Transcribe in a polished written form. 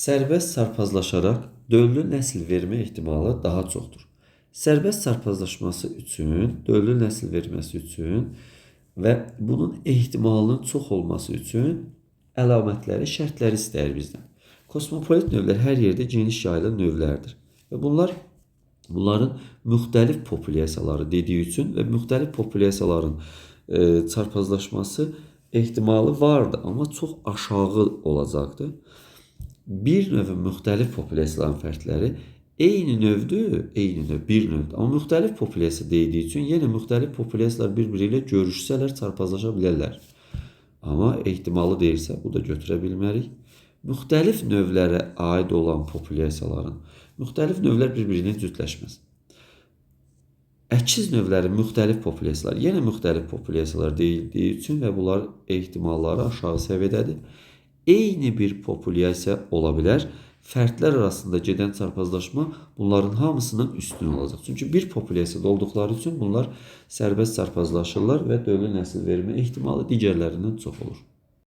Sərbəst sarpazlaşaraq döllü nəsil vermə ehtimalı daha çoxdur. Sərbəst sarpazlaşması üçün, döllü nəsil verməsi üçün və bunun ehtimalının çox olması üçün əlamətləri, şərtləri istəyir bizdən. Kosmopolit növlər hər yerdə geniş yayılan növlərdir. Və bunların müxtəlif populyasiyaları dediyi üçün və müxtəlif populyasiyaların çarpazlaşması ehtimalı vardı, amma çox aşağı olacaqdı. Bir növün müxtəlif populyasiyaların fərqləri eyni növdür, bir növdür. Amma müxtəlif populyasiya deyildiyi üçün yenə müxtəlif populyasiyalar bir-biri ilə görüşsələr çarpazlaşa bilərlər. Amma ehtimalı deyilsə, bu da götürə bilmərik. Müxtəlif növlərə aid olan populyasiyaların müxtəlif növlər bir-birinə cütləşməz. Əkiz növlərin müxtəlif populyasiyalar, yenə müxtəlif populyasiyalar deyildiyi üçün və bunlar ehtimalları aşağı səviyyədədir. Eyni bir populyasiya ola bilər. Fərdlər arasında gedən çarpazlaşma bunların hamısından üstün olacaq. Çünki bir populyasiyada olduqları üçün bunlar sərbəst çarpazlaşırlar və döllü nəsil vermə ehtimalı digərlərindən çox olur.